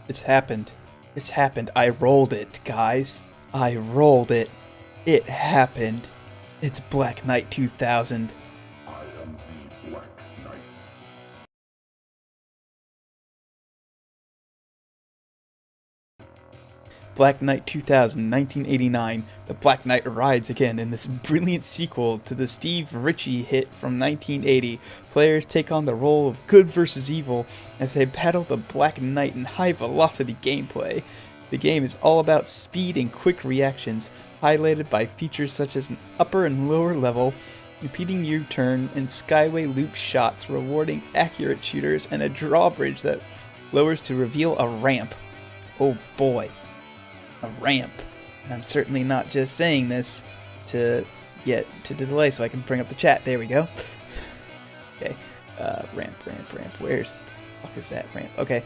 It's happened. It's happened. I rolled it, guys. I rolled it. It happened. It's Black Knight 2000. I am the Black Knight. Black Knight 2000, 1989. The Black Knight rides again in this brilliant sequel to the Steve Ritchie hit from 1980. Players take on the role of good versus evil as they battle the Black Knight in high-velocity gameplay. The game is all about speed and quick reactions, highlighted by features such as an upper and lower level, repeating U-turn and skyway loop shots rewarding accurate shooters, and a drawbridge that lowers to reveal a ramp. Oh boy. A ramp. And I'm certainly not just saying this to delay so I can bring up the chat. There we go. Okay. Ramp. Where's the fuck is that ramp? Okay.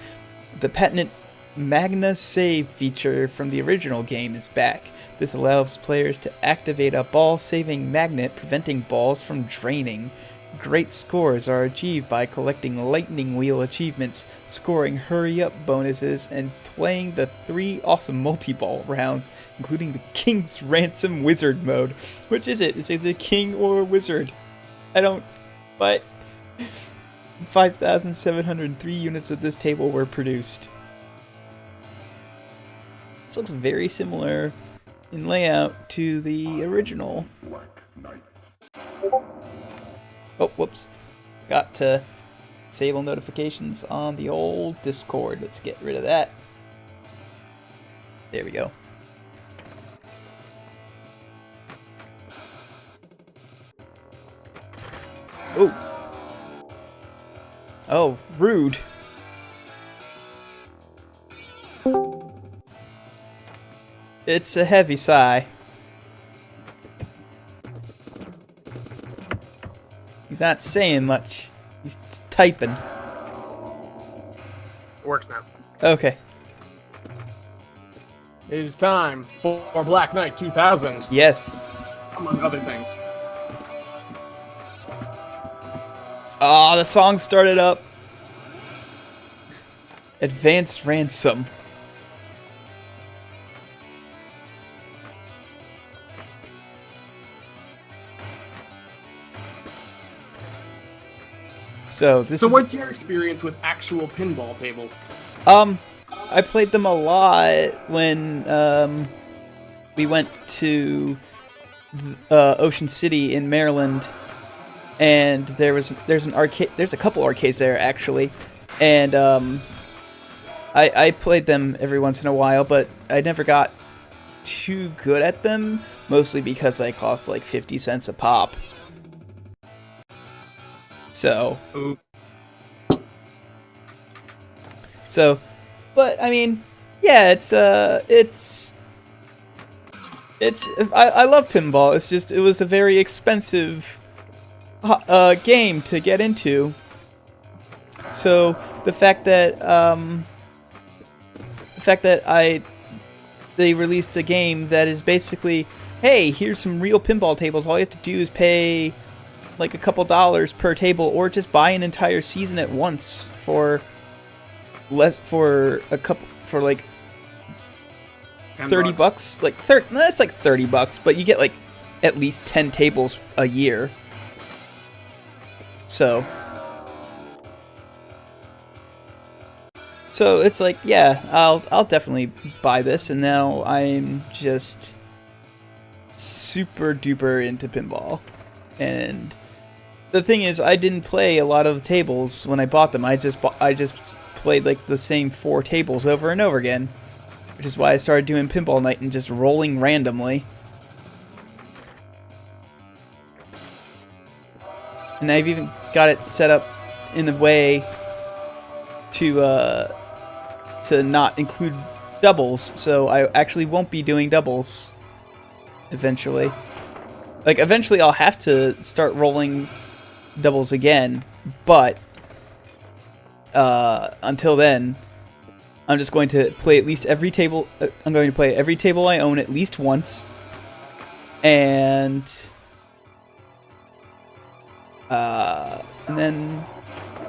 The patented Magna Save feature from the original game is back. This allows players to activate a ball-saving magnet, preventing balls from draining. Great scores are achieved by collecting Lightning Wheel achievements, scoring hurry-up bonuses, and playing the 3 awesome multi-ball rounds, including the King's Ransom Wizard mode. Which is it? Is it the King or Wizard? I don't... What? 5,703 units of this table were produced. This looks very similar in layout to the original. Black Knight. Oh, whoops. Got to disable notifications on the old Discord. Let's get rid of that. There we go. Oh. Oh, rude. It's a heavy sigh. He's not saying much. He's just typing. It works now. Okay. It is time for Black Knight 2000, Yes. among other things. Ah, the song started up. Advanced Ransom. So this So is what's your experience with actual pinball tables? I played them a lot when we went to Ocean City in Maryland, and there's a couple arcades there actually, and I played them every once in a while, but I never got too good at them, mostly because they cost like 50 cents a pop. So, but I mean, yeah, I love pinball. It's just, it was a very expensive game to get into. So the fact that they released a game that is basically, hey, here's some real pinball tables. All you have to do is pay like a couple dollars per table, or just buy an entire season at once for like 30 bucks. Like that's like 30 bucks, but you get like at least 10 tables a year. So it's like, yeah, I'll definitely buy this, and now I'm just super duper into pinball. And the thing is, I didn't play a lot of tables when I bought them. I just played like the same 4 tables over and over again, which is why I started doing Pinball Night and just rolling randomly. And I've even got it set up in a way to not include doubles, so I actually won't be doing doubles eventually. Like, eventually I'll have to start rolling doubles again, but until then, I'm just going to play at least every table. I'm going to play every table I own at least once, and then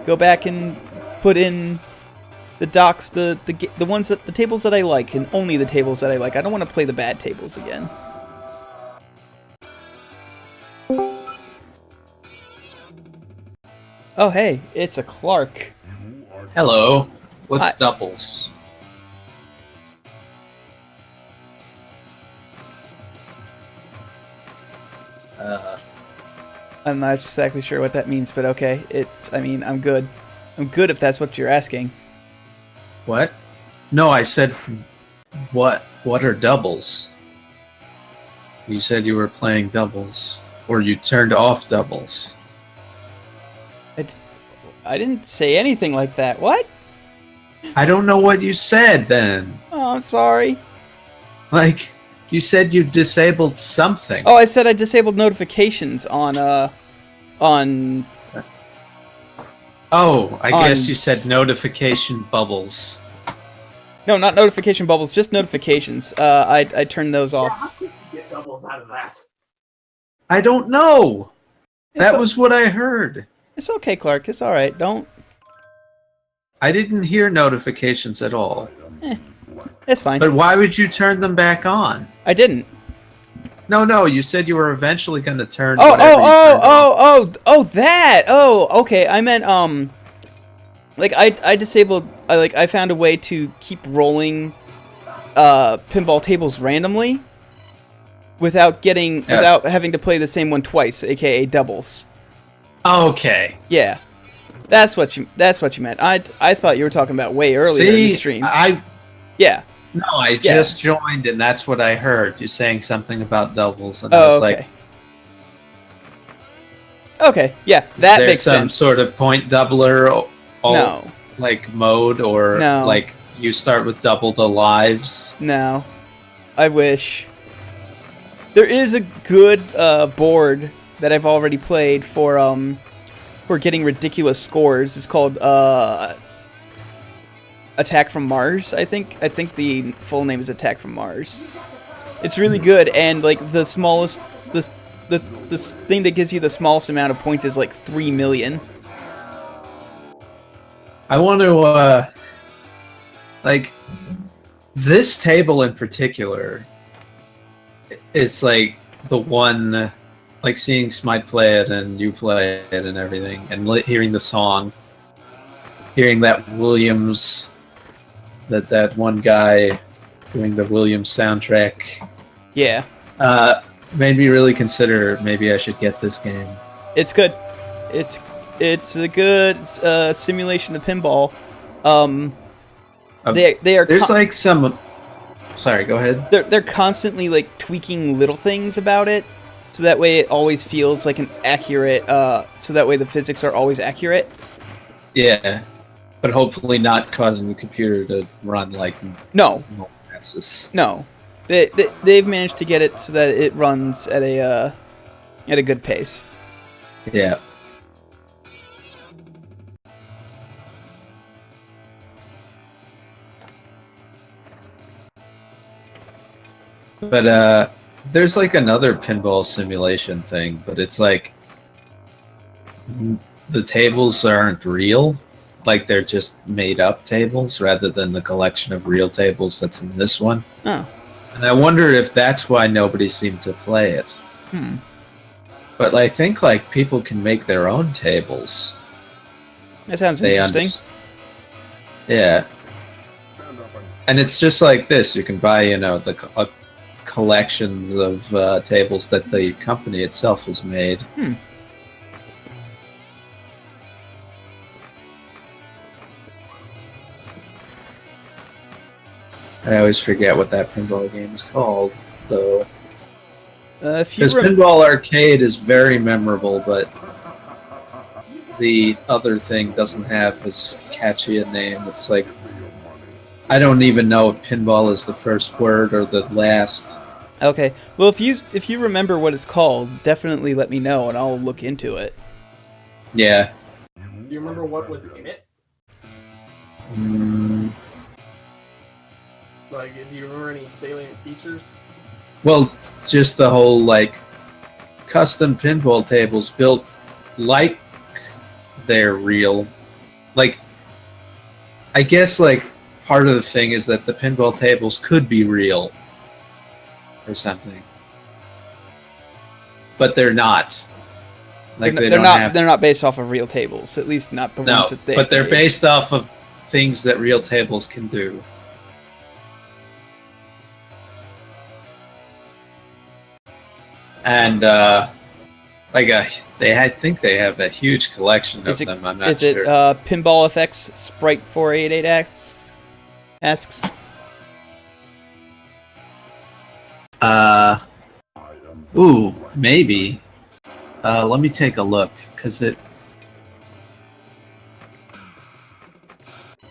go back and put in the docks, the ones that the tables that I like, and only the tables that I like. I don't want to play the bad tables again. Oh hey, it's a Clark. Hello. What's Hi. doubles? I'm not exactly sure what that means, but okay. I mean, I'm good. I'm good if that's what you're asking. What? No, I said what? What are doubles? You said you were playing doubles, or you turned off doubles. I didn't say anything like that. What? I don't know what you said then. Oh, I'm sorry. Like, you said you disabled something. Oh, I said I disabled notifications on Oh, I on guess you said notification bubbles. No, not notification bubbles, just notifications. I turned those off. How could you get doubles out of that? I don't know. It's That was what I heard. It's okay, Clark. It's all right. Don't. I didn't hear notifications at all. It's fine. But why would you turn them back on? I didn't. No, you said you were eventually going to turn. Oh, whatever you turned on. oh, that. Oh, okay. I meant like I disabled. I found a way to keep rolling, pinball tables randomly, without having to play the same one twice, aka doubles. Okay. Yeah, that's what you meant. I thought you were talking about way earlier in the stream. Yeah. No, I just joined and that's what I heard. You saying something about doubles, and I was okay. like, okay, yeah, that makes some sense. sort of point doubler, No. like mode, or No. like you start with double the lives. No, I wish. There is a good board that I've already played for getting ridiculous scores. It's called Attack from Mars. I think the full name is Attack from Mars. It's really good, and like the smallest the thing that gives you the smallest amount of points is like 3 million. I want to, like, this table in particular is like the one, like seeing Smite play it and you play it and everything, and hearing the song, hearing that Williams, that one guy doing the Williams soundtrack. Yeah. Made me really consider maybe I should get this game. It's good. It's a good simulation of pinball. They are. There's like some. Sorry, go ahead. They're constantly like tweaking little things about it, so that way it always feels like an accurate. So that way the physics are always accurate. Yeah, but hopefully not causing the computer to run like No. molasses. No. They've managed to get it so that it runs at a good pace. Yeah. But there's like another pinball simulation thing, but it's like the tables aren't real. Like they're just made up tables rather than the collection of real tables that's in this one. Oh. And I wonder if that's why nobody seemed to play it. But I think like people can make their own tables. That sounds interesting. Yeah. And it's just like this. You can buy, the collections of tables that the company itself has made. I always forget what that pinball game is called, though. Because Pinball Arcade is very memorable, but the other thing doesn't have as catchy a name. It's like, I don't even know if pinball is the first word or the last. Okay. Well, if you remember what it's called, definitely let me know and I'll look into it. Yeah. Do you remember what was in it? Like, do you remember any salient features? Well, just the whole, like, custom pinball tables built like they're real. Like, I guess like part of the thing is that the pinball tables could be real or something, but they're not. Like they're not based off of real tables. At least not the ones that they. But they're based off of things that real tables can do. And I think they have a huge collection of them. I'm not sure. Is it Pinball FX Sprite 488X asks? Ooh, maybe. Let me take a look, because it...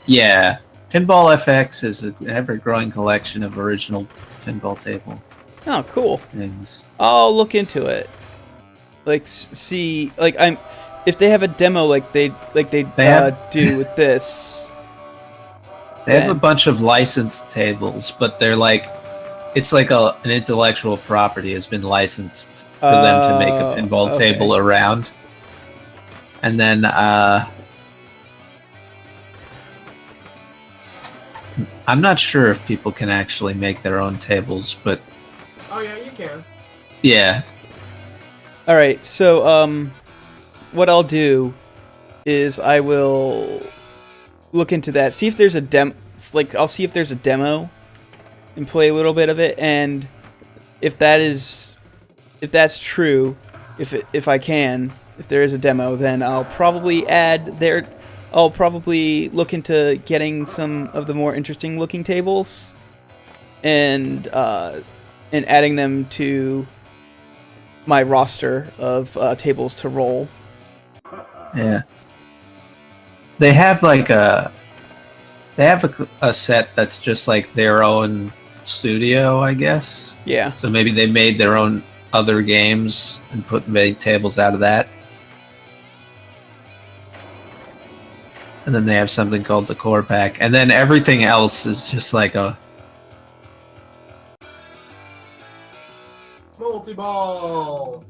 Yeah, Pinball FX is an ever-growing collection of original pinball table Oh, cool. things. I'll look into it. Like, see, like if they have a demo like they do with this. They have a bunch of licensed tables, but they're like... It's like an intellectual property has been licensed for them to make a pinball table around. And then, I'm not sure if people can actually make their own tables, but... Oh yeah, you can. Yeah. Alright, so, what I'll do is I will look into that, see if there's a I'll see if there's a demo and play a little bit of it, and if that's true, if there is a demo, then I'll probably look into getting some of the more interesting looking tables and adding them to my roster of tables to roll. Yeah. They have like a set that's just like their own studio, I guess. Yeah. So maybe they made their own other games and made tables out of that. And then they have something called the core pack, and then everything else is just like a multi-ball.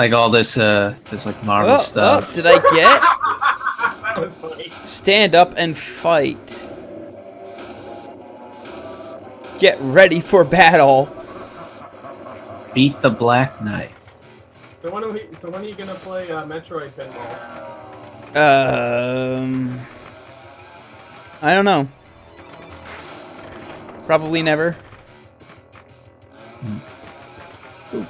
like all this like Marvel stuff. Did I get? That was funny. Stand up and fight. Get ready for battle. Beat the Black Knight. So when are you gonna play Metroid Pinball? I don't know. Probably never. Ooh.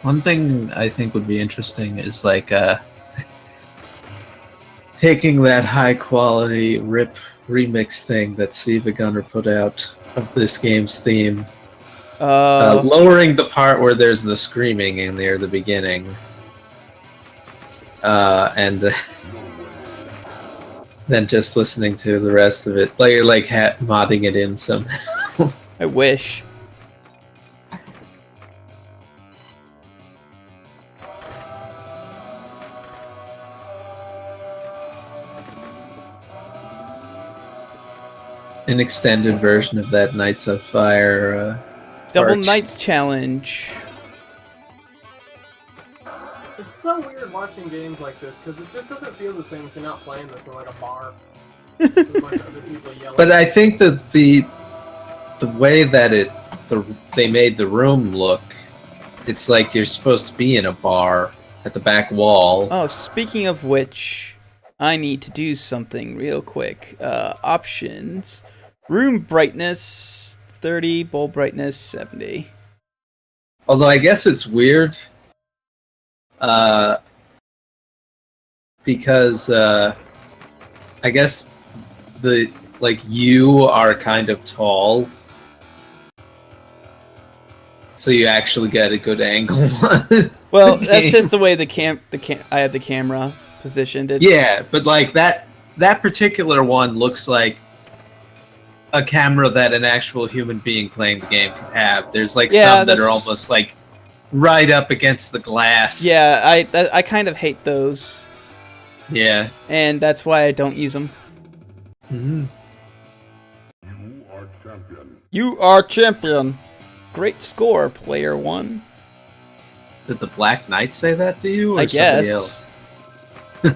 One thing I think would be interesting is like taking that high quality RIP remix thing that Siva Gunner put out of this game's theme, lowering the part where there's the screaming in near the beginning, and then just listening to the rest of it, like modding it in somehow. I wish. An extended version of that Knights of Fire Double arch. Knights challenge. It's so weird watching games like this because it just doesn't feel the same if you're not playing this in like a bar. With a bunch of other people yelling. But I think that the way that they made the room look, it's like you're supposed to be in a bar at the back wall. Oh, speaking of which, I need to do something real quick. Options. Room brightness 30, bulb brightness 70. Although I guess it's weird, because I guess you are kind of tall, so you actually get a good angle. Well, that's just the way I had the camera positioned. Yeah, but like that that particular one looks like a camera that an actual human being playing the game could have. There's like some that are almost like right up against the glass. Yeah, I kind of hate those. Yeah. And that's why I don't use them. Mm-hmm. You are champion. You are champion. Great score, player 1. Did the Black Knight say that to you, or I somebody guess. else?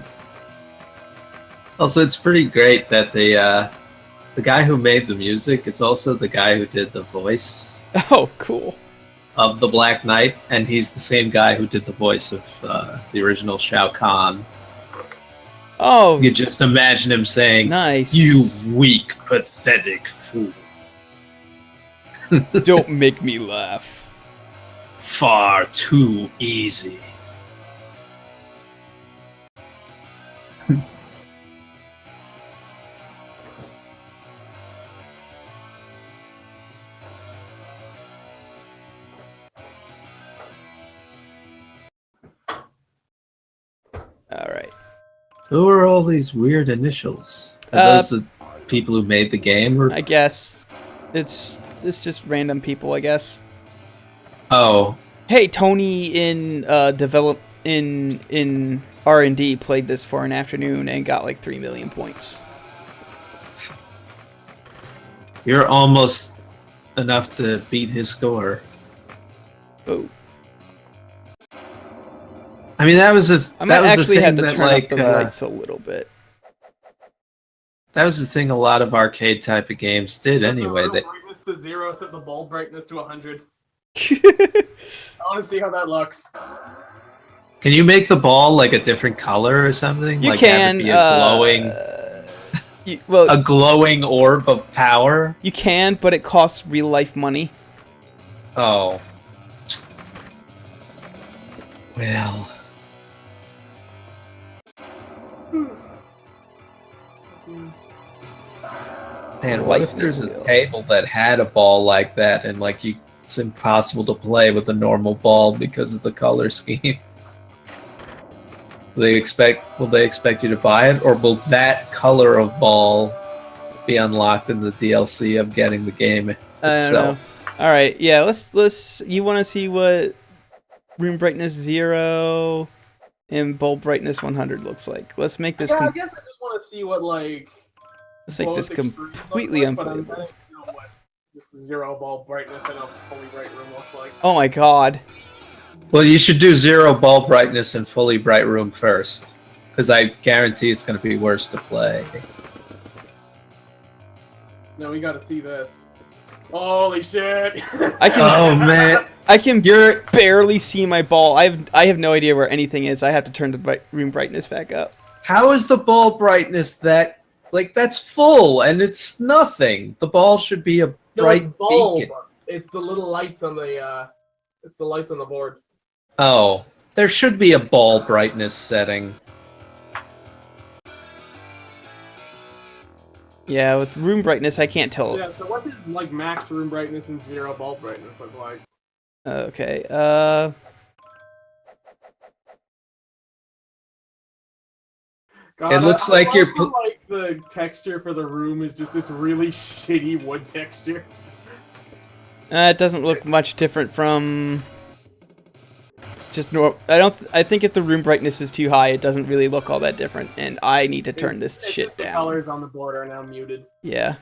Also, it's pretty great that the guy who made the music is also the guy who did the voice Oh, cool. of the Black Knight, and he's the same guy who did the voice of the original Shao Kahn. Oh, You just imagine him saying, nice. "You weak, pathetic fool. Don't make me laugh. Far too easy." All right. Who are all these weird initials? Are those the people who made the game? Or... I guess it's just random people, I guess. Oh, Hey, Tony in in R&D played this for an afternoon and got like 3 million points. you're almost enough to beat his score. Oh, I mean, that was a I might that was actually the have thing to that turn like up the lights a little bit. that was the thing a lot of arcade type of games did anyway. Set the They brightness to 0, set the bulb brightness to 100. I want to see how that looks. can you make the ball like a different color or something? You like can. have it be a glowing orb of power. You can, but it costs real life money. Oh. Well. Man, what if there's a table that had a ball like that and like it's impossible to play with a normal ball because of the color scheme? Will they expect you to buy it, or will that color of ball be unlocked in the DLC of getting the game itself? I don't know. All right, yeah. Let's. You want to see what room brightness 0 and bulb brightness 100 looks like? Let's make this. Yeah, I guess I just want to see what like. Let's make this both extremes completely look like, but I'm unplayable. dying to know what just 0 bulb brightness and a fully bright room looks like. Oh my god. Well, you should do 0 ball brightness and fully bright room first, because I guarantee it's going to be worse to play. No, we gotta see this. Holy shit! I can. Oh man, I can barely see my ball. I have no idea where anything is. I have to turn the room brightness back up. how is the ball brightness that that's full and it's nothing? The ball should be a No, bright it's bulb. beacon. It's the little lights on the it's the lights on the board. Oh, there should be a ball brightness setting. Yeah, with room brightness, I can't tell. Yeah, so what does like max room brightness and 0 bulb brightness look like? Okay. God, It looks I like love you're how, like the texture for the room is just this really shitty wood texture. It doesn't look much different from just normal. I think if the room brightness is too high, it doesn't really look all that different, and I need to turn this It's shit just the down. colors on the board are now muted. Yeah.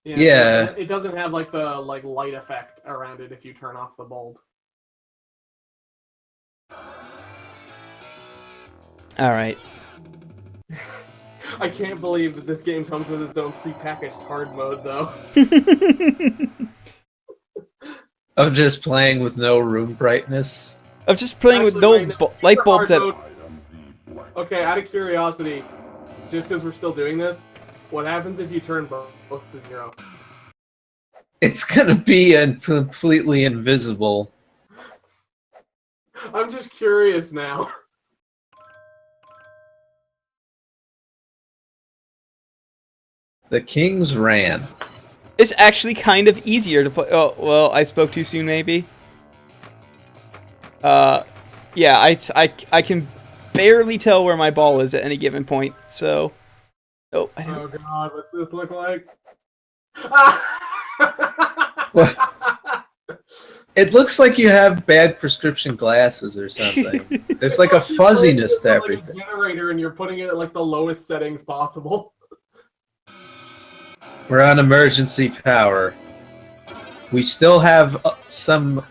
Yeah. So it doesn't have like the light effect around it if you turn off the bulb. All right. I can't believe that this game comes with its own prepackaged hard mode, though. Of just playing with no room brightness. Of just playing with no Actually, right now, light super bulbs hard at. mode- I am the black. Okay, out of curiosity, just because we're still doing this, what happens if you turn both to 0? It's gonna be completely invisible. I'm just curious now. The Kings ran. It's actually kind of easier to play. Oh well, I spoke too soon, maybe. Yeah, I can barely tell where my ball is at any given point. So, oh, I Oh don't. god, what's this look like? Well, it looks like you have bad prescription glasses or something. There's like a fuzziness to Like everything. a generator, and you're putting it at like the lowest settings possible. We're on emergency power. We still have some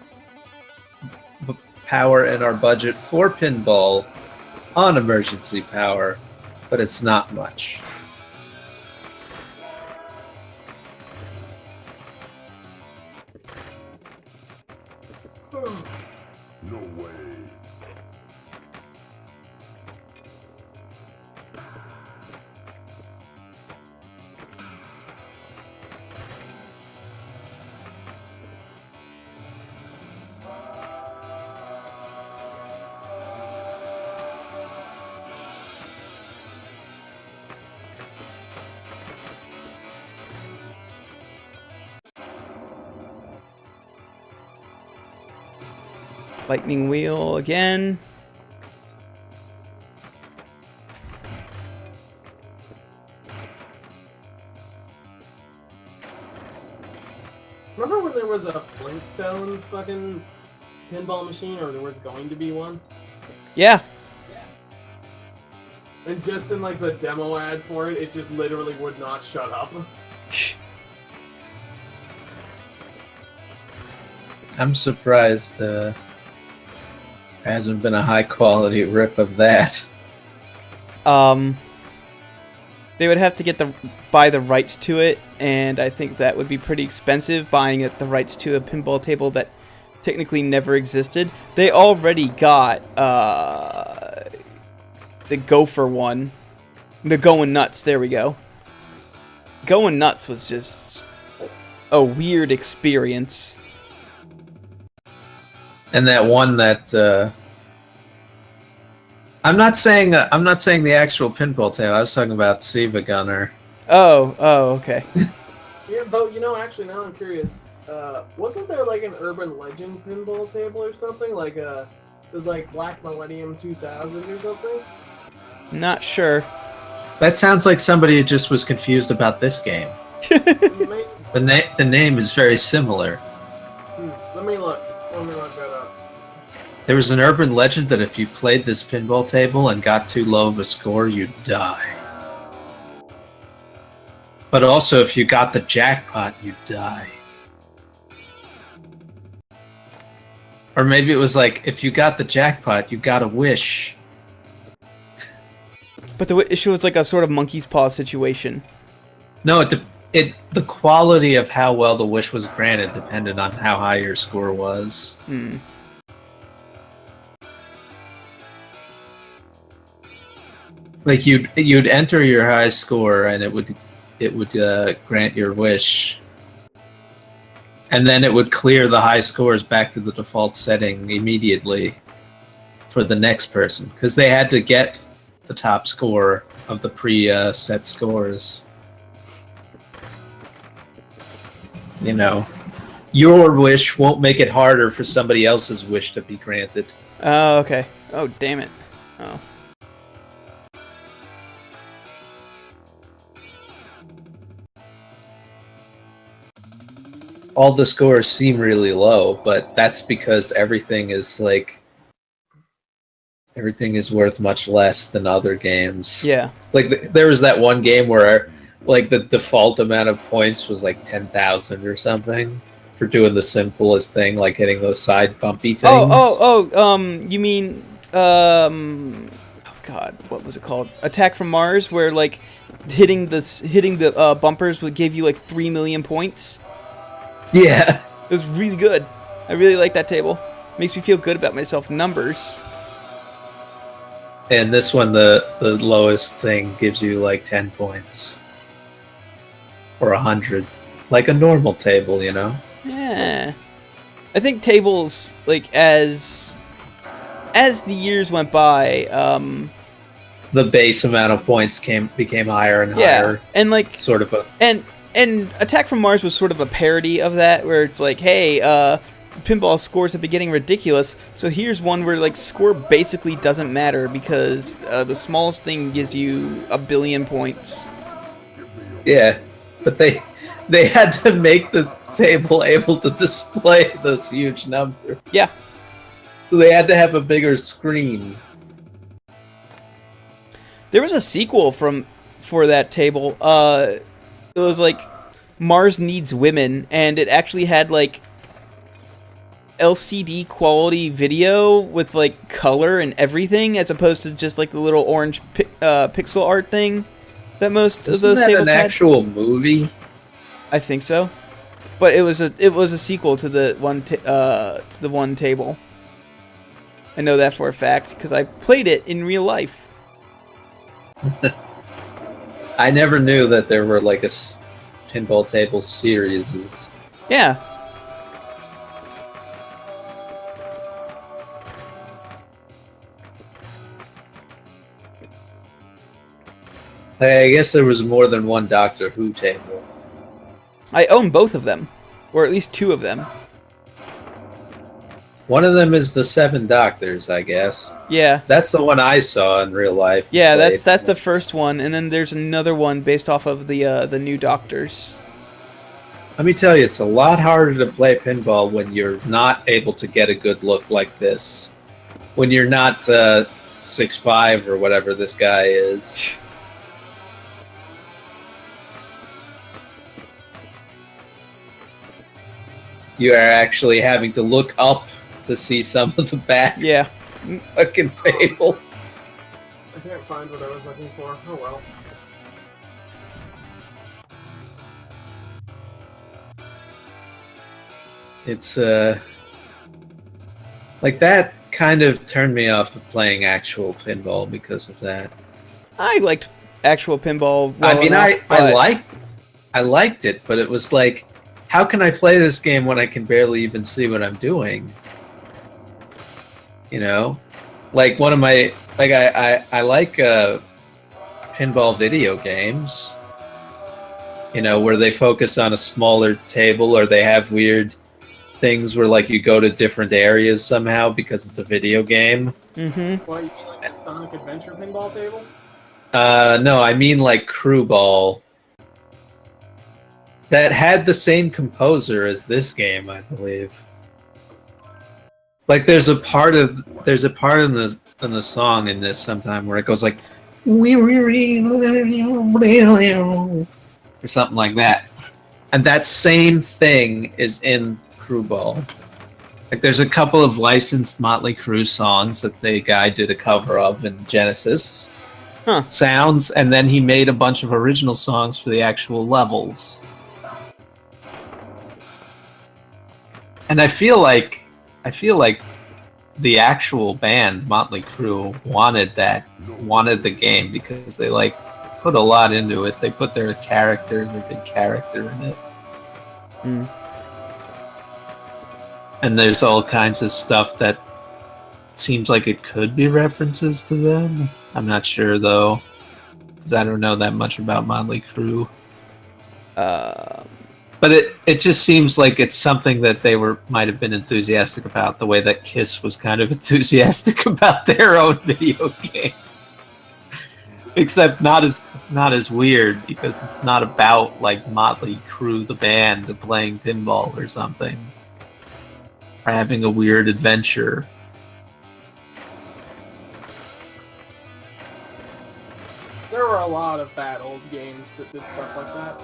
power in our budget for pinball on emergency power, but it's not much. No way. Lightning wheel again. Remember when there was a Flintstones fucking pinball machine, or there was going to be one? Yeah. And just in like the demo ad for it, it just literally would not shut up. I'm surprised there hasn't been a high quality rip of that. They would have to buy the rights to it, and I think that would be pretty expensive, buying the rights to a pinball table that technically never existed. They already got the Gopher one, the Going Nuts. There we go. Going Nuts was just a weird experience. And that one that I'm not saying the actual pinball table. I was talking about Siva Gunner. Oh, okay. Yeah, but you know, actually, now I'm curious. Wasn't there like an urban legend pinball table or something? Like it was like Black Millennium 2000 or something? Not sure. That sounds like somebody just was confused about this game. Maybe- The name is very similar. Let me look that up. There was an urban legend that if you played this pinball table and got too low of a score, you'd die. But also, if you got the jackpot, you'd die. Or maybe it was like, if you got the jackpot, you got a wish. But the issue was like a sort of monkey's paw situation. No, the quality of how well the wish was granted depended on how high your score was. Like you'd enter your high score and it would grant your wish, and then it would clear the high scores back to the default setting immediately for the next person, because they had to get the top score of the pre-set scores. You know, your wish won't make it harder for somebody else's wish to be granted. Oh, okay. Oh, damn it. Oh. All the scores seem really low, but that's because everything is worth much less than other games. Yeah. Like there was that one game where like the default amount of points was like 10,000 or something for doing the simplest thing, like hitting those side bumpy things. You mean oh god, what was it called? Attack from Mars, where like hitting the bumpers would give you like 3 million points. Yeah. It was really good. I really like that table. Makes me feel good about myself. Numbers. And this one, the lowest thing gives you like 10 points. Or 100. Like a normal table, you know? Yeah. I think tables, like, as the years went by, the base amount of points became higher and yeah, higher. and like sort of a and Attack from Mars was sort of a parody of that, where it's like, hey, pinball scores have been getting ridiculous. So here's one where like score basically doesn't matter because the smallest thing gives you 1 billion points. Yeah, but they had to make the table able to display those huge numbers. Yeah. So they had to have a bigger screen. There was a sequel for that table. It was like Mars Needs Women, and it actually had like LCD quality video with like color and everything, as opposed to just like the little orange pixel art thing that most of those tables an had. actual movie? I think so, but it was a sequel to the one table. I know that for a fact because I played it in real life. I never knew that there were like a pinball table series. Yeah. I guess there was more than one Doctor Who table. I own both of them, or at least 2 of them. One of them is the Seven Doctors, I guess. Yeah. That's the one I saw in real life. Yeah, that's the first one, and then there's another one based off of the new Doctors. Let me tell you, it's a lot harder to play pinball when you're not able to get a good look like this. When you're not 6'5" or whatever this guy is. You are actually having to look up to see some of the back Yeah. fucking table. I can't find what I was looking for. Oh well. It's like that kind of turned me off of playing actual pinball because of that. I liked actual pinball well I mean, enough, I liked it, but it was like, how can I play this game when I can barely even see what I'm doing? You know, like one of my I like pinball video games. You know, where they focus on a smaller table, or they have weird things where like you go to different areas somehow because it's a video game. Mm-hmm. What, you mean like a Sonic Adventure pinball table? No, I mean like Crew Ball. That had the same composer as this game, I believe. Like there's a part in the song in this sometime where it goes like or something like that. And that same thing is in Crew Ball. Like there's a couple of licensed Motley Crue songs that the guy did a cover of in Genesis. Sounds, and then he made a bunch of original songs for the actual levels. And I feel like the actual band Motley Crue wanted the game because they like put a lot into it. They put their big character in it. Mm. And there's all kinds of stuff that seems like it could be references to them. I'm not sure though, because I don't know that much about Motley Crue. But it just seems like it's something that they might have been enthusiastic about, the way that Kiss was kind of enthusiastic about their own video game. Except not as weird, because it's not about like Motley Crue the band playing pinball or something. Or having a weird adventure. There were a lot of bad old games that did stuff like that.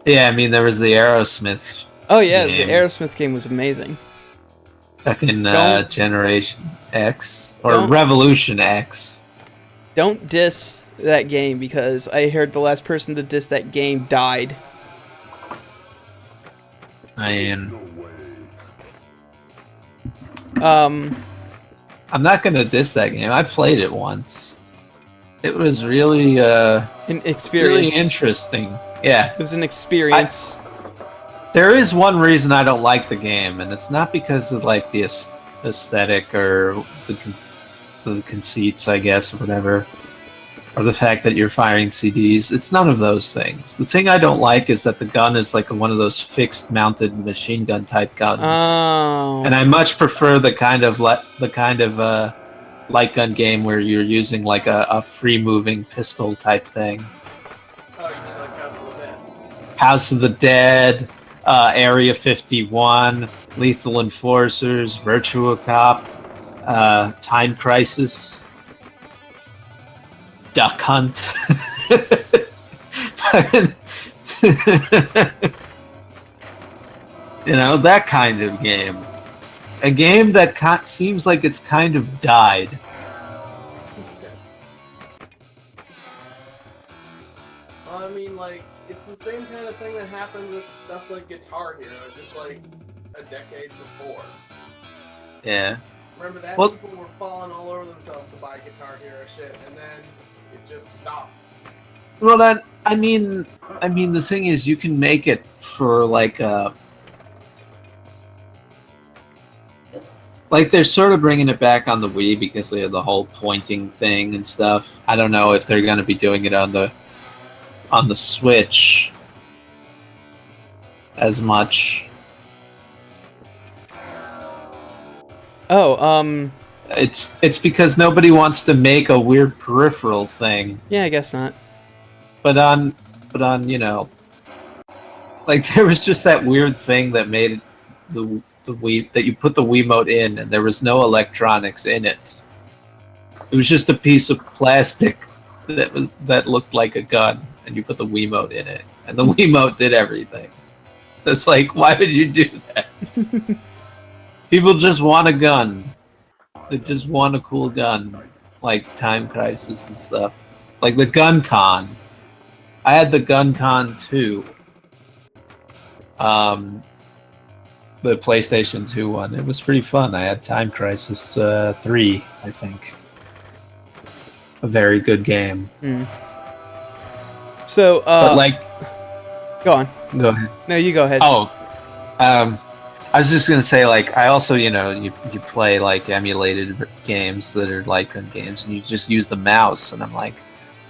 Yeah, I mean, there was the Aerosmith. Oh yeah, game. the Aerosmith game was amazing. Back in Generation X or Don't- Revolution X. Don't diss that game because I heard the last person to diss that game died. Man, I'm not gonna diss that game. I played it once. It was really an experience. really interesting. Yeah. It was an experience. There is one reason I don't like the game, and it's not because of like the aesthetic or the conceits, I guess, or whatever. or the fact that you're firing CDs. It's none of those things. The thing I don't like is that the gun is like one of those fixed mounted machine gun type guns. Oh. And I much prefer the kind of light gun game where you're using like a free moving pistol type thing. Oh, you mean like House of the Dead? House of the Dead, Area 51, Lethal Enforcers, Virtua Cop, Time Crisis, Duck Hunt. You know, that kind of game. A game that seems like it's kind of died. Well, I mean, like, it's the same kind of thing that happened with stuff like Guitar Hero, just like a decade before. Yeah. Remember that? Well, people were falling all over themselves to buy Guitar Hero shit, and then it just stopped. Well, I mean, the thing is, you can make it for like a. Like, they're sort of bringing it back on the Wii because they have the whole pointing thing and stuff. I don't know if they're going to be doing it on the Switch as much. Oh, It's because nobody wants to make a weird peripheral thing. yeah, I guess not. But on, you know, like, there was just that weird thing that made the Wii, that you put the Wiimote in and there was no electronics in it. It was just a piece of plastic that looked like a gun, and you put the Wiimote in it, and the Wiimote did everything. It's like, why would you do that? People just want a gun. They just want a cool gun, like Time Crisis and stuff, like the Gun Con. I had the Gun Con 2. The PlayStation 2 one. It was pretty fun. I had Time Crisis 3, I think. A very good game. Mm. So, but like, go on. Go ahead. No, you go ahead. Oh, I was just gonna say, like, I also, you know, you play like emulated games that are light gun games, and you just use the mouse, and I'm like,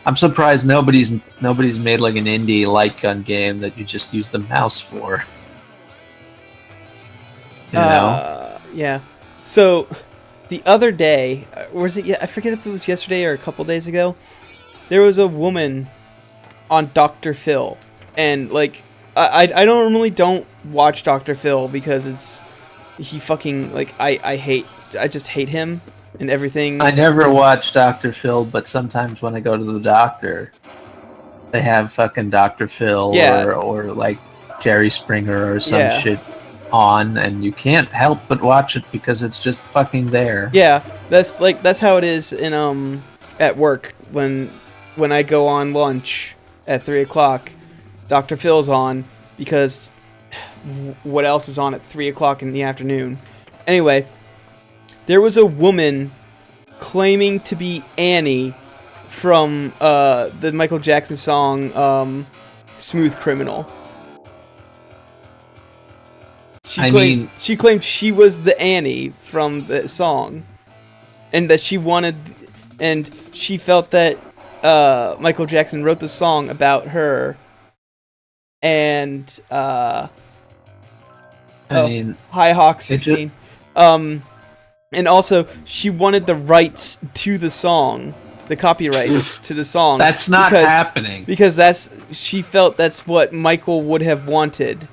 I'm surprised nobody's made like an indie light gun game that you just use the mouse for. You know? Yeah. So, the other day, was it? I forget if it was yesterday or a couple days ago. There was a woman on Dr. Phil, and like, I don't watch Dr. Phil because he fucking, like, I just hate him and everything. I never watch Dr. Phil, but sometimes when I go to the doctor, they have fucking Dr. Phil or like Jerry Springer or some shit on, and you can't help but watch it because it's just fucking there. Yeah, that's how it is in at work when I go on lunch at 3:00. Dr. Phil's on because what else is on at 3:00 in the afternoon? Anyway, there was a woman claiming to be Annie from the Michael Jackson song "Smooth Criminal." She claimed she was the Annie from the song, and that she felt that Michael Jackson wrote the song about her. And Hi Hawk 16. And also she wanted the rights to the song, the copyrights to the song. That's not happening. Because she felt that's what Michael would have wanted.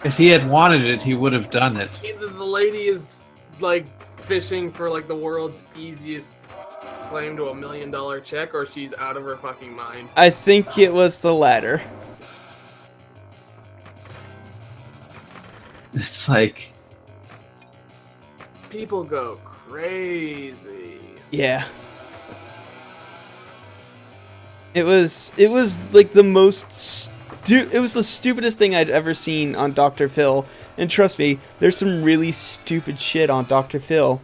If he had wanted it, he would have done it. Either the lady is like fishing for like the world's easiest claim to $1 million check, or she's out of her fucking mind. I think it was the latter. It's like, people go crazy. Yeah. It was like the most it was the stupidest thing I'd ever seen on Dr. Phil. And trust me, there's some really stupid shit on Dr. Phil.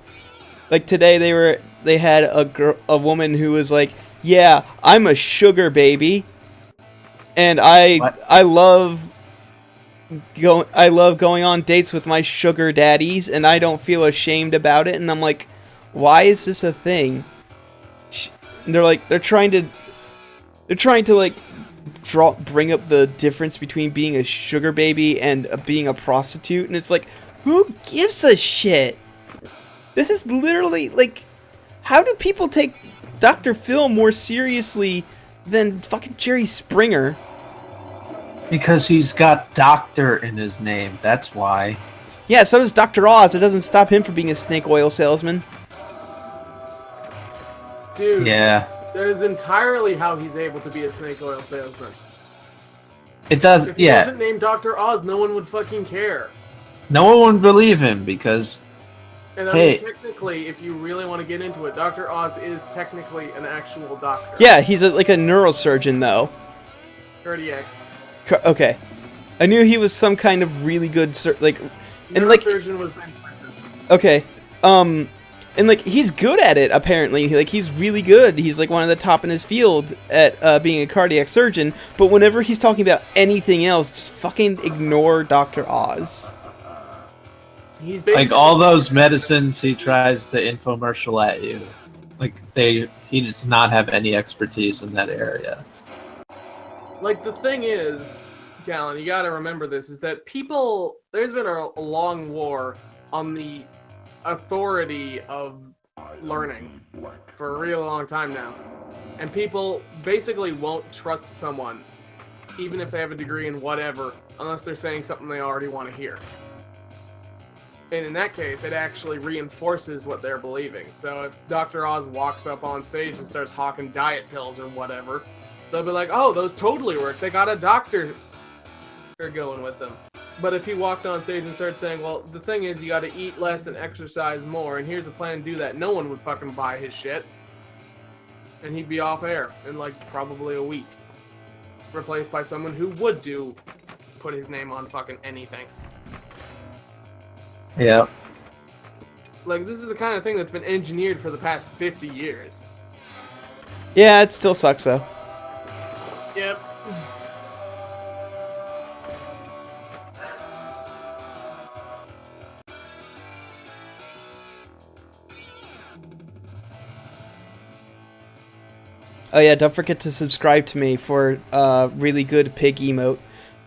Like today they had a woman who was like, "Yeah, I'm a sugar baby, and I love going on dates with my sugar daddies, and I don't feel ashamed about it." And I'm like, "Why is this a thing?" they're trying to like bring up the difference between being a sugar baby and being a prostitute, and it's like, who gives a shit? This is literally like, how do people take Dr. Phil more seriously than fucking Jerry Springer? Because he's got doctor in his name, that's why. Yeah, so does Dr. Oz. It doesn't stop him from being a snake oil salesman. Dude, Yeah. that is entirely how he's able to be a snake oil salesman. It does, If he yeah. wasn't named Dr. Oz, no one would fucking care. No one would believe him because, And I Hey. mean, technically, if you really want to get into it, Dr. Oz is technically an actual doctor. Yeah, he's like a neurosurgeon, though. Cardiac. Okay. I knew he was some kind of really good, and like, Neurosurgeon was Ben Carson. okay, and like, he's good at it, apparently. Like, he's really good. He's like one of the top in his field at being a cardiac surgeon, but whenever he's talking about anything else, just fucking ignore Dr. Oz. He's basically like, all those medicines he tries to infomercial at you, like, he does not have any expertise in that area. Like, the thing is, Gallon, you gotta remember this, is that there's been a long war on the authority of learning for a real long time now. And people basically won't trust someone, even if they have a degree in whatever, unless they're saying something they already want to hear. And in that case, it actually reinforces what they're believing. So if Dr. Oz walks up on stage and starts hawking diet pills or whatever, they'll be like, oh, those totally work. They got a doctor going with them. But if he walked on stage and started saying, well, the thing is, you got to eat less and exercise more, and here's a plan to do that, no one would fucking buy his shit. And he'd be off air in, like, probably a week. Replaced by someone who would put his name on fucking anything. Yeah. Like, this is the kind of thing that's been engineered for the past 50 years. Yeah, it still sucks, though. Yep. Oh yeah, don't forget to subscribe to me for really good pig emote.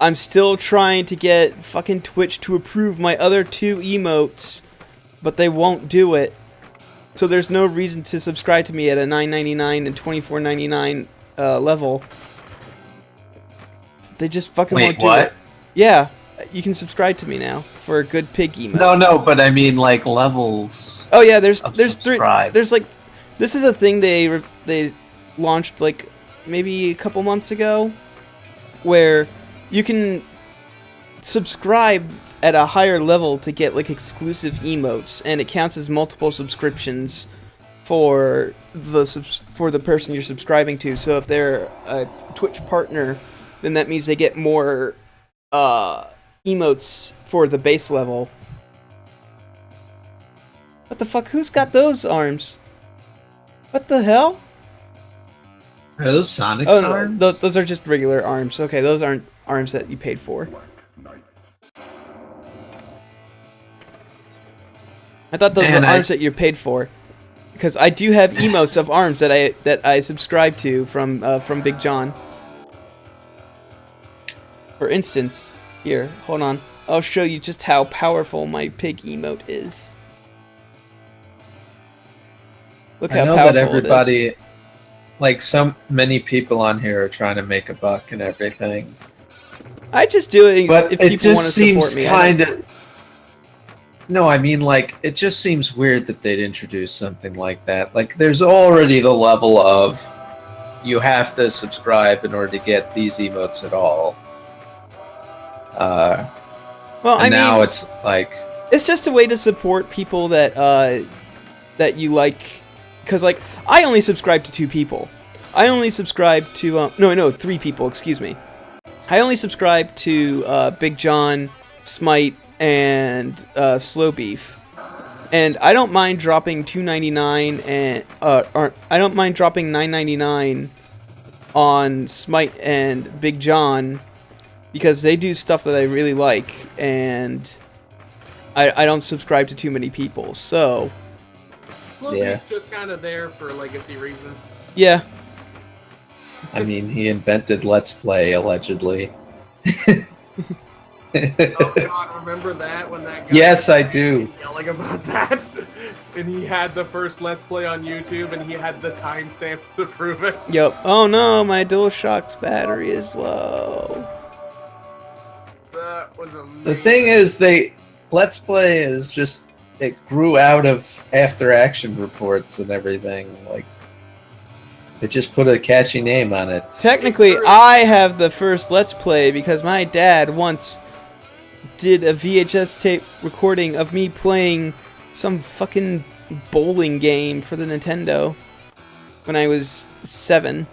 I'm still trying to get fucking Twitch to approve my other 2 emotes, but they won't do it. So there's no reason to subscribe to me at a $9.99 and $24.99 level. They just fucking won't do it. Yeah, you can subscribe to me now for a good pig emote. No, but I mean, like, levels. Oh yeah, there's 3. subscribe. There's like, this is a thing they launched like maybe a couple months ago, where you can subscribe at a higher level to get like exclusive emotes, and it counts as multiple subscriptions for the person you're subscribing to. So if they're a Twitch partner, then that means they get more emotes for the base level. What the fuck? Who's got those arms? What the hell? Are those Sonic's Oh no, arms? those are just regular arms. Okay, those aren't arms that you paid for. I thought those Man, were arms that you paid for, because I do have emotes of arms that I subscribe to from Big John. For instance, here, hold on, I'll show you just how powerful my pig emote is. Look how I know powerful that everybody, it is. like, so many people on here are trying to make a buck and everything. I just do it But if it people want to just support seems me. kind of. No, I mean, like, it just seems weird that they'd introduce something like that. Like, there's already the level of you have to subscribe in order to get these emotes at all. Well, I now mean, it's like, it's just a way to support people that that you like, because like I only subscribe to 2 people. I only subscribe to 3 people. Excuse me. I only subscribe to Big John, Smite, and Slow Beef, and I don't mind dropping $2.99 and or I don't mind dropping $9.99 on Smite and Big John, because they do stuff that I really like, and I don't subscribe to too many people. So Floppy's just kind of there for legacy reasons. Yeah. I mean, he invented Let's Play, allegedly. Oh god, remember that when that guy Yes, I do. yelling about that? And he had the first Let's Play on YouTube and he had the timestamps to prove it. Yep. Oh no, my DualShock's battery is low. That was amazing. The thing is, Let's Play is just, it grew out of after action reports and everything. Like, they just put a catchy name on it. Technically, I have the first Let's Play because my dad once did a VHS tape recording of me playing some fucking bowling game for the Nintendo when I was 7.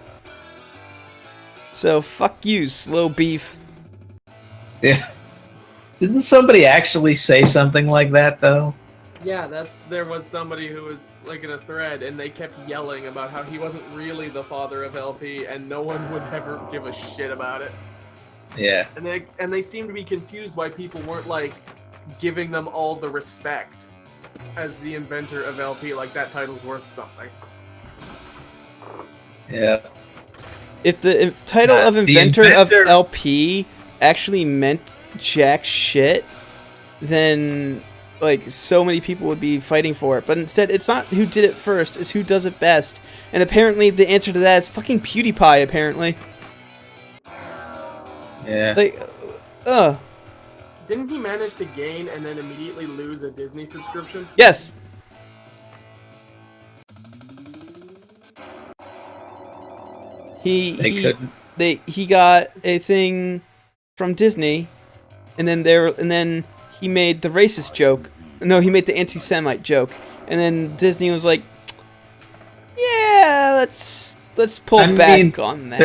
So fuck you, slow beef. Yeah. Didn't somebody actually say something like that, though? Yeah, there was somebody who was like in a thread and they kept yelling about how he wasn't really the father of LP and no one would ever give a shit about it. Yeah. And they seemed to be confused why people weren't like giving them all the respect as the inventor of LP, like that title's worth something. Yeah. If the title of The inventor of inventor- LP actually meant jack shit, then like so many people would be fighting for it. But instead, it's not who did it first, it's who does it best. And apparently the answer to that is fucking PewDiePie, apparently. Yeah. Like, Didn't he manage to gain and then immediately lose a Disney subscription? yes. He got a thing from Disney, and then he made the racist joke. No, he made the anti-Semite joke, and then Disney was like, "Yeah, let's pull back on that."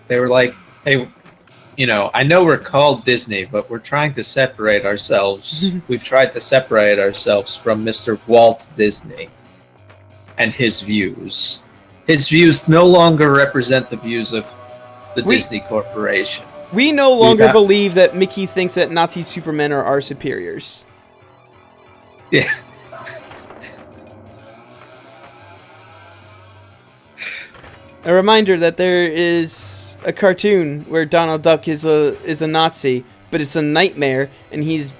They were like, hey, you know, I know we're called Disney, but we're trying to separate ourselves. We've tried to separate ourselves from Mr. Walt Disney and his views. His views no longer represent the views of the Disney Corporation. We no longer believe that Mickey thinks that Nazi Supermen are our superiors. Yeah. A reminder that there is a cartoon where Donald Duck is a Nazi, but it's a nightmare, and he's,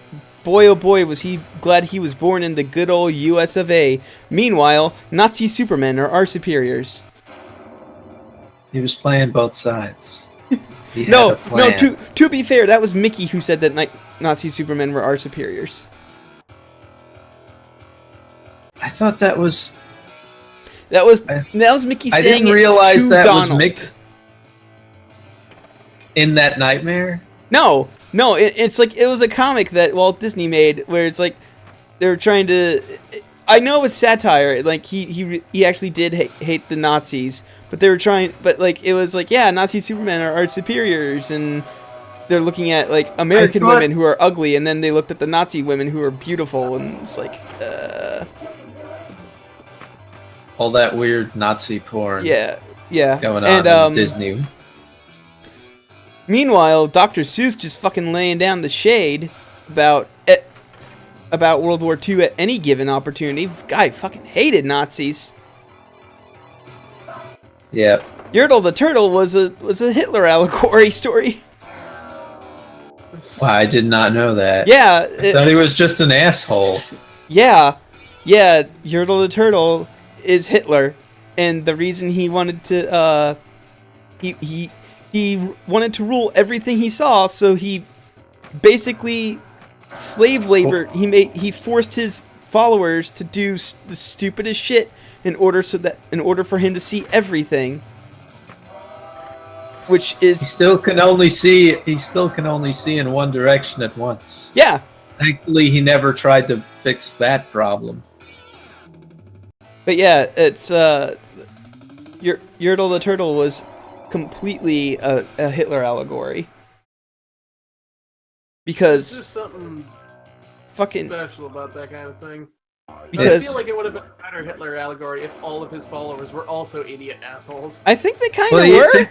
boy oh boy was he glad he was born in the good old US of A. Meanwhile, Nazi Supermen are our superiors. He was playing both sides. No, to be fair, that was Mickey who said that Nazi Supermen were our superiors. I thought that was... That was Mickey saying I didn't realize it to that Donald. was Mickey in that nightmare. No, it's like it was a comic that Walt Disney made where it's like they were trying to. I know it was satire. Like he actually did hate the Nazis, but they were trying. But like it was like, yeah, Nazi Supermen are our superiors, and they're looking at like American women who are ugly, and then they looked at the Nazi women who are beautiful, and it's like. All that weird Nazi porn. Yeah. Going on in Disney. Meanwhile, Dr. Seuss just fucking laying down the shade about World War II at any given opportunity. Guy fucking hated Nazis. Yeah. Yertle the Turtle was a Hitler allegory story. Wow, I did not know that. Yeah. I thought he was just an asshole. Yeah. Yertle the Turtle is Hitler, and the reason he wanted to he wanted to rule everything he saw, so he basically slave labor. He forced his followers to do the stupidest shit in order for him to see everything, which is he still can only see in one direction at once. Yeah. Thankfully, he never tried to fix that problem. But yeah, it's Yertle the Turtle was completely a Hitler allegory. Because there's just something fucking special about that kind of thing. Because I feel like it would have been a better Hitler allegory if all of his followers were also idiot assholes. I think they kind of were.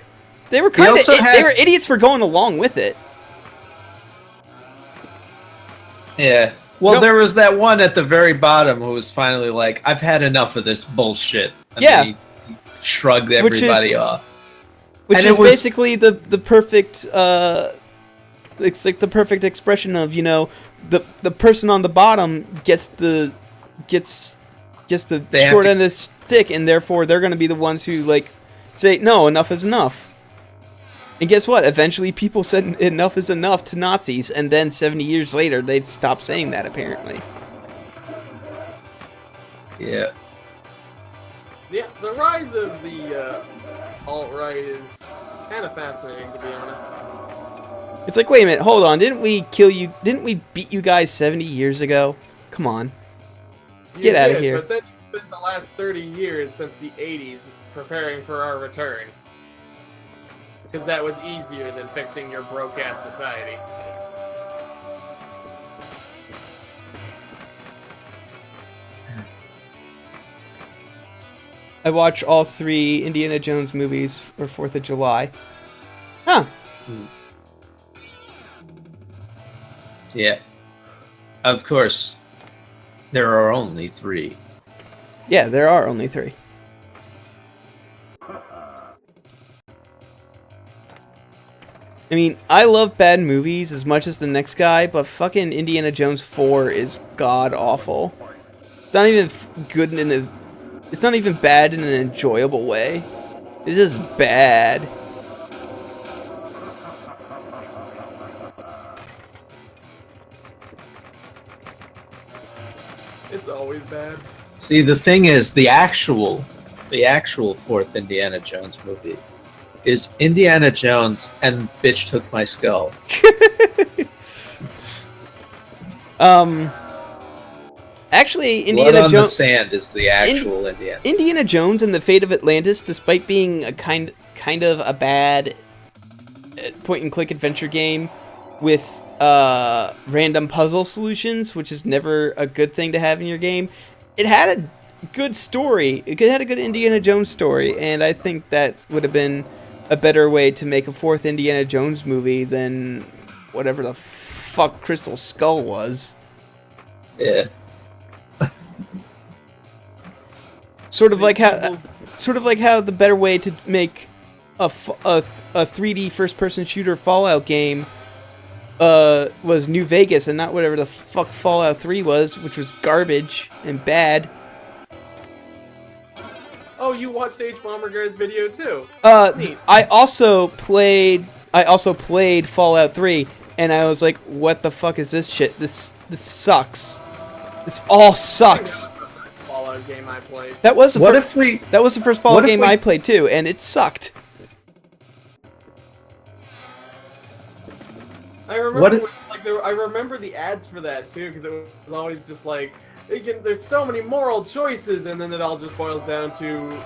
They were they were idiots for going along with it. Yeah. Well, Nope. there was that one at the very bottom who was finally like, "I've had enough of this bullshit." And Yeah. then he shrugged Which is- everybody off. Which And is it was- basically the perfect it's like the perfect expression of, you know, the person on the bottom gets the They have short to- end of the stick, and therefore they're going to be the ones who like say no, enough is enough. And guess what? Eventually people said enough is enough to Nazis, and then 70 years later they'd stop saying that apparently. Yeah. Yeah, the rise of the alt-right is kind of fascinating, to be honest. It's like, wait a minute, hold on, didn't we kill you? Didn't we beat you guys 70 years ago? Come on. You Get outta did, here. But then you spent the last 30 years since the 80s preparing for our return. Because that was easier than fixing your broke-ass society. I watch all 3 Indiana Jones movies for 4th of July. Huh. Yeah. Of course, there are only 3. Yeah, there are only 3. I mean, I love bad movies as much as the next guy, but fucking Indiana Jones 4 is god awful. It's not even good in a... It's not even bad in an enjoyable way. This is bad. It's always bad. See, the thing is, the actual 4th Indiana Jones movie is Indiana Jones and Bitch Took My Skull. Actually, Blood Indiana on the Jones... Sand is the actual Indiana. Indiana Jones and the Fate of Atlantis, despite being a kind of a bad point-and-click adventure game with random puzzle solutions, which is never a good thing to have in your game, it had a good story. It had a good Indiana Jones story, and I think that would have been a better way to make a 4th Indiana Jones movie than whatever the fuck Crystal Skull was. Yeah. Sort of like how the better way to make a 3D first-person shooter Fallout game was New Vegas and not whatever the fuck Fallout 3 was, which was garbage and bad. Oh, you watched H. Bomberger's video too? Neat. I also played Fallout 3, and I was like, what the fuck is this shit? This sucks. This all sucks. Fallout game I played. That was the What first, if we? that was the first Fallout what if game we- I played too, and it sucked. I remember, What if- I remember the ads for that too, because it was always just like, there's so many moral choices, and then it all just boils down to,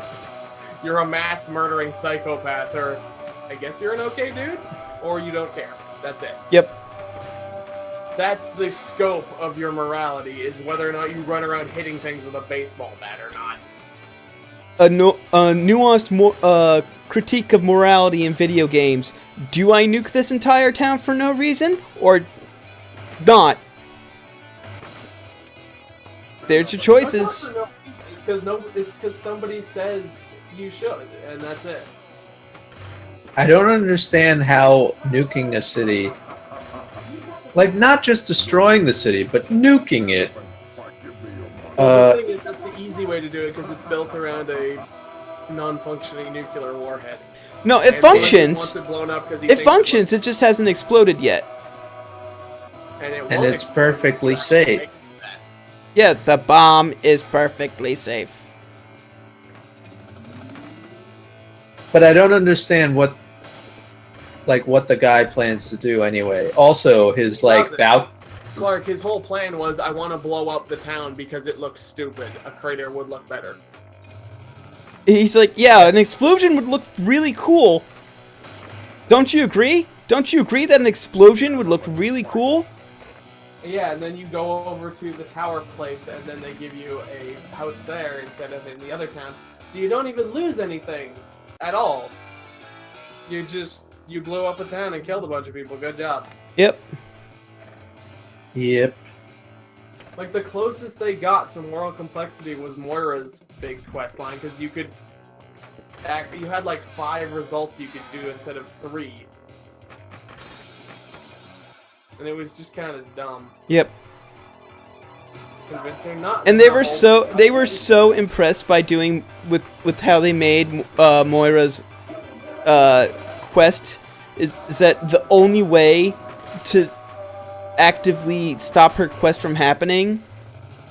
you're a mass murdering psychopath, or I guess you're an okay dude, or you don't care. That's it. Yep. That's the scope of your morality, is whether or not you run around hitting things with a baseball bat or not. A nuanced critique of morality in video games. Do I nuke this entire town for no reason, or not? There's your choices. It's because somebody says you should, and that's it. I don't understand how nuking a city, like not just destroying the city, but nuking it. The thing is, that's the easy way to do it because it's built around a non-functioning nuclear warhead. No, it And functions. wants it blown up 'cause he It thinks functions. It just hasn't exploded yet. and it And won't it's explode. perfectly safe. Yeah, the bomb is perfectly safe. But I don't understand what the guy plans to do anyway. Also, his Clark, his whole plan was, I want to blow up the town because it looks stupid. A crater would look better. He's like, yeah, an explosion would look really cool. Don't you agree? Don't you agree that an explosion would look really cool? Yeah, and then you go over to the tower place, and then they give you a house there instead of in the other town. So you don't even lose anything at all. You blew up a town and killed a bunch of people. Good job. Yep. Yep. Like, the closest they got to moral complexity was Moira's big quest line, because you had like 5 results you could do instead of 3. And it was just kind of dumb. Yep. Convincing, not. And they were so impressed by doing with how they made Moira's quest is that the only way to actively stop her quest from happening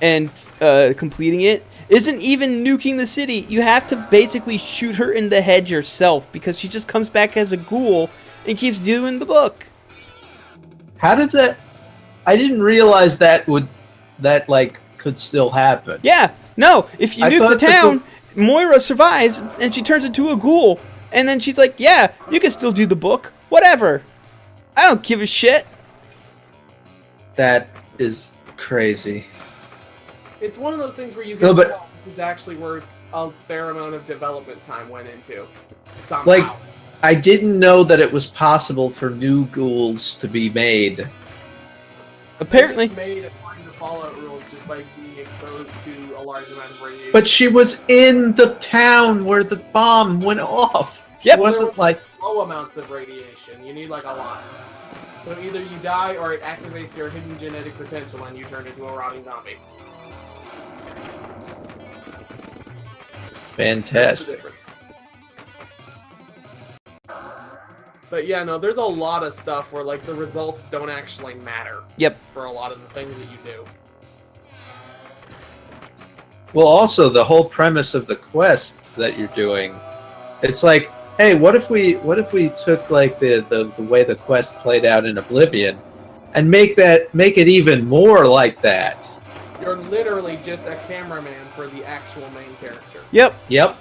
and completing it isn't even nuking the city. You have to basically shoot her in the head yourself because she just comes back as a ghoul and keeps doing the book. How does that? I didn't realize that could still happen. Yeah, no. If you nuke the town, Moira survives and she turns into a ghoul, and then she's like, "Yeah, you can still do the book. Whatever. I don't give a shit." That is crazy. It's one of those things where you can tell this is actually where a fair amount of development time went into. Somehow. Like, I didn't know that it was possible for new ghouls to be made. Apparently. Made according to Fallout rules just by being exposed to a large amount of radiation. But she was in the town where the bomb went off. Yep. It wasn't like low amounts of radiation. You need like a lot. So either you die or it activates your hidden genetic potential and you turn into a rotting zombie. fantastic. But yeah, no, there's a lot of stuff where like the results don't actually matter. Yep. For a lot of the things that you do. Well, also the whole premise of the quest that you're doing, it's like, hey, what if we took like the way the quest played out in Oblivion, and make it even more like that? You're literally just a cameraman for the actual main character. Yep. Yep.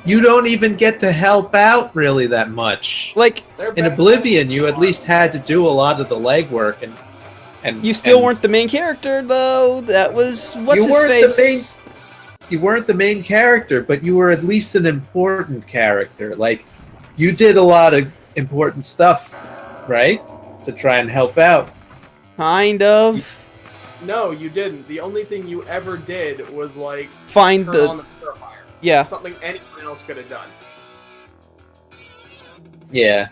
You don't even get to help out really that much. Like in Oblivion, you at least had to do a lot of the legwork, and you still weren't the main character though. That was what's his face. You weren't the main character, but you were at least an important character. Like, you did a lot of important stuff, right? To try and help out. Kind of. No, you didn't. The only thing you ever did was like Find turn on the purifier. Yeah. Something anyone else could have done. Yeah.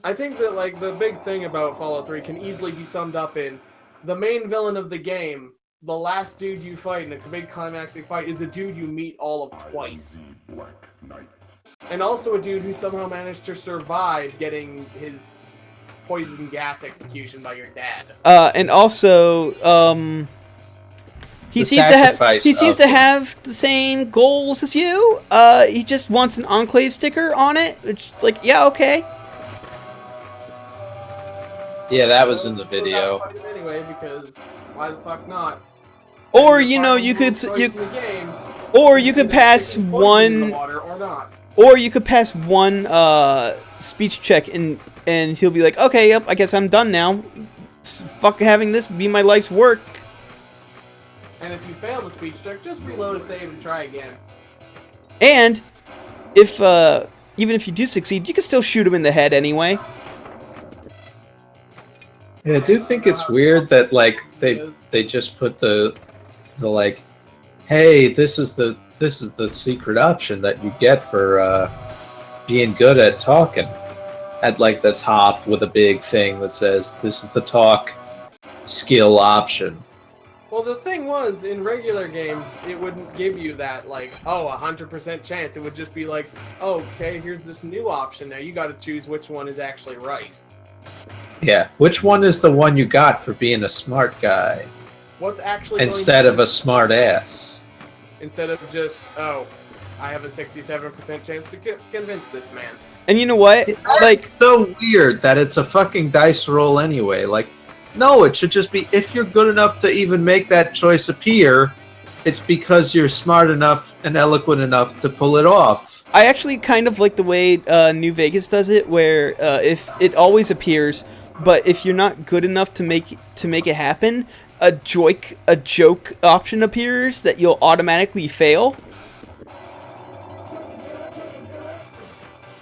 I think that like the big thing about Fallout 3 can easily be summed up in the main villain of the game. The last dude you fight in a big climactic fight is a dude you meet all of twice. And also a dude who somehow managed to survive getting his poison gas execution by your dad. And also, he seems to have the same goals as you. He just wants an Enclave sticker on it. It's like, yeah, okay. Yeah, that was in the video. Anyway, because why the fuck not? Or you know, you could pass one, or you could pass one speech check and he'll be like, okay, yep, I guess I'm done now. Fuck having this be my life's work. And if you fail the speech check, just reload a save and try again. And if even if you do succeed, you can still shoot him in the head anyway. Yeah, I do think it's weird that like they just put the like, hey, this is the secret option that you get for being good at talking, at like the top with a big thing that says this is the talk skill option. Well, the thing was, in regular games, it wouldn't give you that, like, oh, 100% chance. It would just be like, oh, okay, here's this new option. Now you got to choose which one is actually right. Yeah, which one is the one you got for being a smart guy? What's actually instead of a smart ass? Instead of just, oh, I have a 67% chance to convince this man. And you know what? Like, so weird that it's a fucking dice roll anyway. Like, no, it should just be if you're good enough to even make that choice appear, it's because you're smart enough and eloquent enough to pull it off. I actually kind of like the way New Vegas does it, where if it always appears, but if you're not good enough to make it happen, a joke option appears that you'll automatically fail.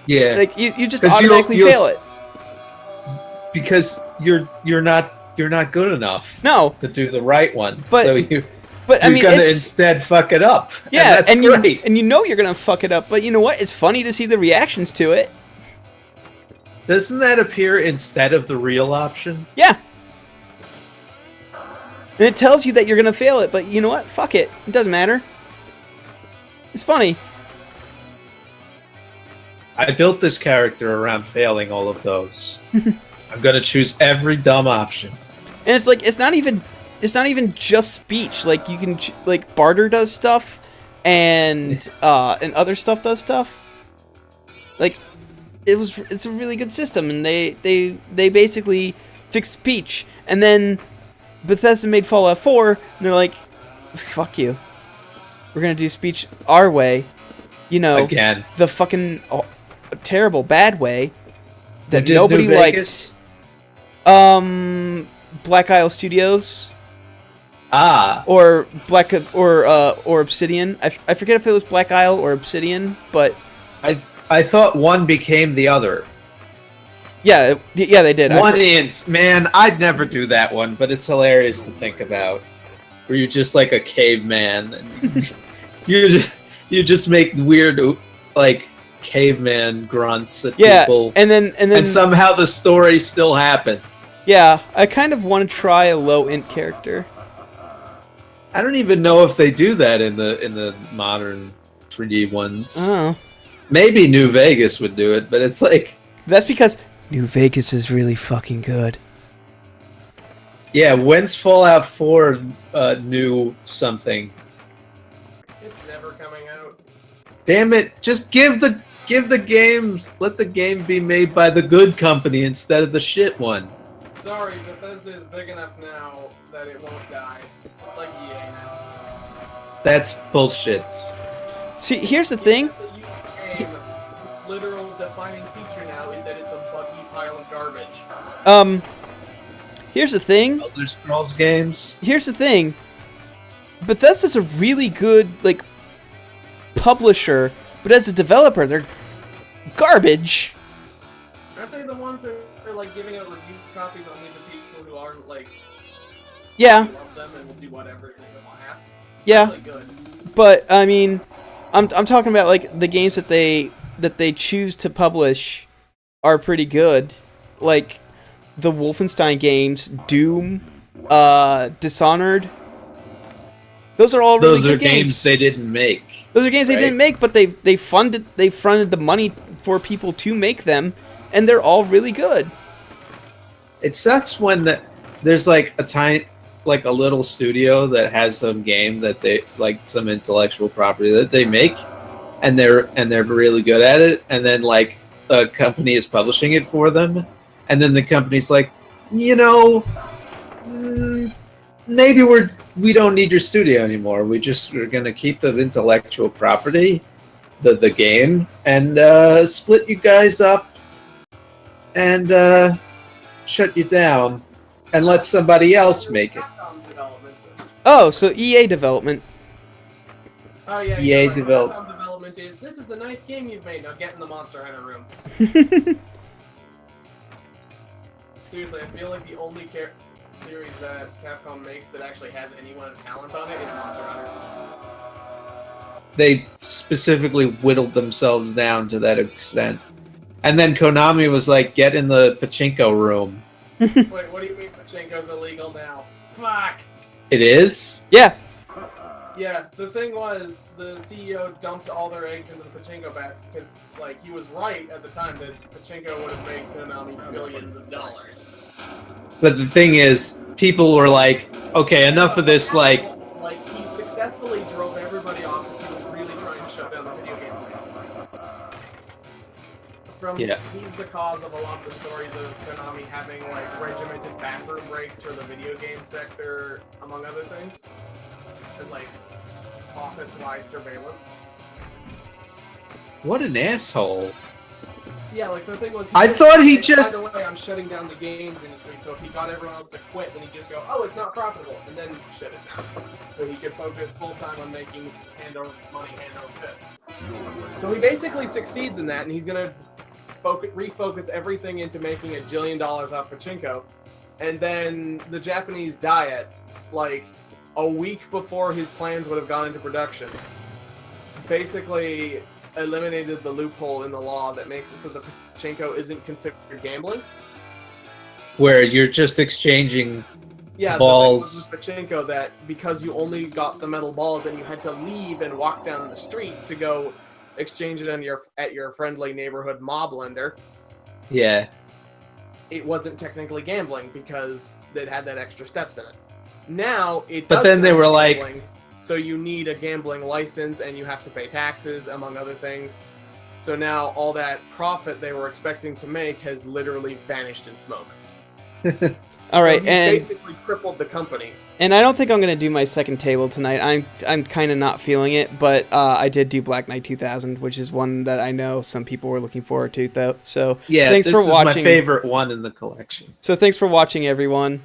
Yeah, like you just automatically fail it. because you're not good enough No, to do the right one. But- So you're I mean, gonna it's, instead fuck it up. yeah, and that's great. you know you're gonna fuck it up. But you know what? It's funny to see the reactions to it. Doesn't that appear instead of the real option? Yeah. And it tells you that you're gonna fail it, but you know what? Fuck it. It doesn't matter. It's funny. I built this character around failing all of those. I'm gonna choose every dumb option. And it's like it's not even just speech. Like you can like barter does stuff, and other stuff does stuff. Like it's a really good system, and they basically fixed speech, and then Bethesda made Fallout 4, and they're like, fuck you, we're gonna do speech our way, you know, Again. the fucking terrible bad way that Who did nobody New liked. Vegas? Black Isle Studios. Ah, Or or Obsidian. I forget if it was Black Isle or Obsidian, but I thought one became the other. yeah, they did. Man, I'd never do that one, but it's hilarious to think about. Where you're just like a caveman, and you just make weird like caveman grunts at people, and then somehow the story still happens. yeah, I kind of want to try a low int character. I don't even know if they do that in the modern 3D ones. Oh, Maybe New Vegas would do it, but it's like, that's because New Vegas is really fucking good. yeah, when's Fallout 4 new something? It's never coming out. Damn it! Just give the games. Let the game be made by the good company instead of the shit one. Sorry, Bethesda is big enough now that it won't die. It's like EA now. That's bullshit. See, here's the thing. The game, literal defining feature now is that it's a buggy pile of garbage. Here's the thing. Elder Scrolls games. Here's the thing. Bethesda's a really good like publisher, but as a developer, they're garbage. Aren't they the ones that are like giving out review copies only to people who aren't like Yeah, love them and will do whatever they will ask? yeah. Really good. But I mean, I'm talking about like the games that they choose to publish are pretty good, like the Wolfenstein games, Doom, Dishonored. Those are all really Those are good games they didn't make. Those are games they right? didn't make, but they fronted the money for people to make them, and they're all really good. It sucks when there's like a little studio that has some game that they like, some intellectual property that they make, and they're really good at it, and then like a company is publishing it for them, and then the company's like, you know, maybe we don't need your studio anymore. We're gonna keep the intellectual property, the game, and split you guys up, and shut you down, and let somebody else make it. Oh, so EA development. Oh yeah, EA you're right. develop- Capcom development is, this is a nice game you've made. Now get in the Monster Hunter room. Seriously, I feel like the only series that Capcom makes that actually has anyone of talent on it is Monster Hunter. They specifically whittled themselves down to that extent. And then Konami was like, get in the pachinko room. Wait, what do you mean Pachinko's illegal now? Fuck! It is? Yeah. Yeah, the thing was, the CEO dumped all their eggs into the Pachinko basket because, like, he was right at the time that Pachinko would have made Konami billions of dollars. But the thing is, people were like, okay, enough of this, like, he successfully drove everybody off because he was really trying to shut down the video game market. He's the cause of a lot of the stories of Konami having, like, regimented bathroom breaks for the video game sector, among other things. And, like, office-wide surveillance. what an asshole. Yeah, like, the thing was... I thought he by just... the way, I'm shutting down the games industry, so if he got everyone else to quit, then he'd just go, oh, it's not profitable, and then shut it down. So he could focus full-time on making hand over fist. So he basically succeeds in that, and he's gonna refocus everything into making $1 jillion off pachinko, and then the Japanese diet, like a week before his plans would have gone into production, basically eliminated the loophole in the law that makes it so that pachinko isn't considered gambling. Where you're just exchanging Yeah, balls. the thing with pachinko, that because you only got the metal balls and you had to leave and walk down the street to go exchange it at your friendly neighborhood mob lender, Yeah. it wasn't technically gambling because it had that extra steps in it. Now it But does then they count were as like- gambling, so you need a gambling license and you have to pay taxes, among other things. So now all that profit they were expecting to make has literally vanished in smoke. All right, So he and basically crippled the company. I don't think I'm gonna do my second table tonight. I'm kind of not feeling it, but I did do Black Knight 2000, which is one that I know some people were looking forward to, though. So Yeah, thanks this for is watching. my favorite one in the collection. So thanks for watching, everyone.